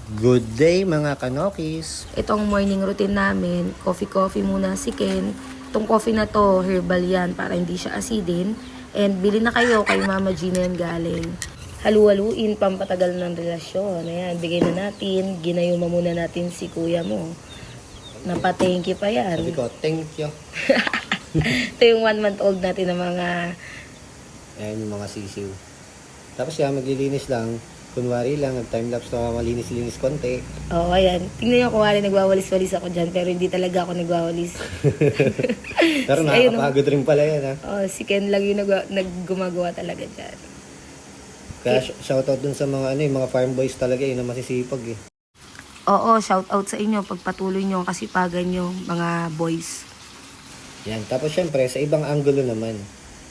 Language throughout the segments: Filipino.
Good day mga kanokis! Itong morning routine namin, coffee muna si Ken. Itong coffee na to, herbal yan para hindi siya asidin. And bili na kayo kay Mama Gina yan galing. Halu-haluin, pampatagal ng relasyon. Ayan, bigay na natin. Ginayuma muna natin si kuya mo. Napa-thank you pa yan. Sabi ko, thank you. Ito yung 1 month old natin na mga... Ayan yung mga sisiw. Tapos siya maglilinis lang. Kunwari lang, nag-timelapse na malinis-linis konti. Oo, ayan. Tingnan nyo kung wari nagwawalis-walis ako dyan, pero hindi talaga ako nagwawalis. Pero nakakapagod rin pala yan, ha? Oh, si Ken lang yung naggumagawa talaga dyan. Kaya shoutout dun sa mga, mga farm boys talaga, yun ang masisipag, eh. Oo, shoutout sa inyo. Pagpatuloy nyo ang kasipagan nyo, mga boys. Yan. Tapos syempre, sa ibang angulo naman.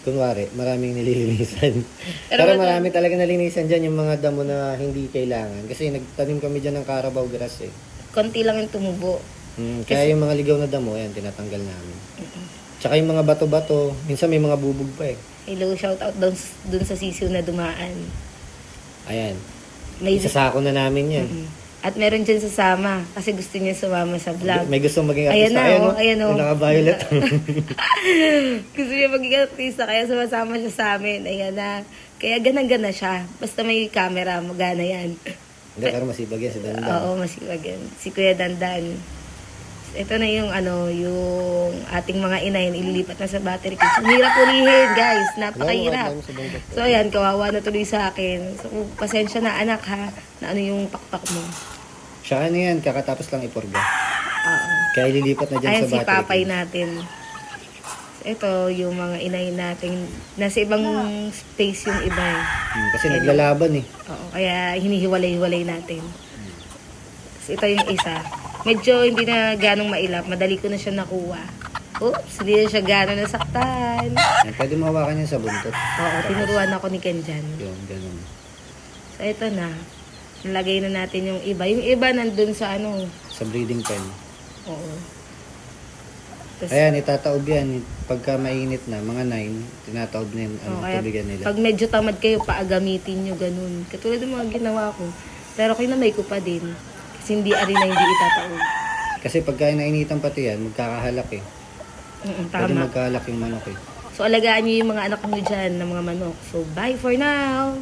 Kunwari, maraming nililinisan. Pero marami talaga nalinisan dyan yung mga damo na hindi kailangan. Kasi nagtanim kami dyan ng Carabao grass, eh. Konti lang yung tumubo. Kaya yung mga ligaw na damo, yan, tinatanggal namin. Tsaka yung mga bato-bato, minsan may mga bubog pa, eh. Hello, shoutout dun sa sisiw na dumaan. Ayan. May, Isasako na namin yan. At meron dyan sasama kasi gusto niya sumama sa vlog. May gustong maging Ayan artista. na, ayan o. Yung naka-violet. Gusto niya maging artista kaya sumasama siya sa amin. Ayan na. Kaya ganang-gana siya. Basta may camera, magana yan. Hindi, pero masipag yan si Dandan. Oo, masipag yan. Si Kuya Dandan. Ito na yung yung ating mga inay ililipat na sa battery cage. Ang hirap ulihin, guys. Napakahirap. So, ayan, kawawa na tuloy sa akin. So, pasensya na, anak, ha, na ano yung pakpak mo. Siya ano yan, kakatapos lang ipurga. Oo. Kaya ililipat na dyan Ayan sa si battery papay cage. natin. Ito, yung mga inay natin. Nasa ibang space yung iba, eh. Kasi naglalaban, eh. Oo, kaya hinihiwalay-hiwalay natin. So, ito yung isa. Medyo hindi na ganong mailap. Madali ko na siya nakuha. Oops, hindi na siya ganong nasaktan. Yan, pwede mahawakan yan sa buntot. Oo, tinuruan ako ni Ken dyan. Yun, ganun. So, ito na. Nalagay na natin yung iba. Yung iba nandun sa Sa breeding pen. Oo. Tapos, Ayan, itataob yan. Pagka mainit na, mga 9, tinataob na yung kaya tubigan nila. pag medyo tamad kayo, paagamitin nyo ganun. Katulad ng mga ginawa ko. Pero kinamay ko pa din. Kasi hindi ari na hindi itataob. Kasi pagka nainitan pati yan, magkakahalak, eh. Pwede Tama. magkahalak yung manok, eh. So, alagaan nyo yung mga anak nyo dyan ng mga manok. So, bye for now!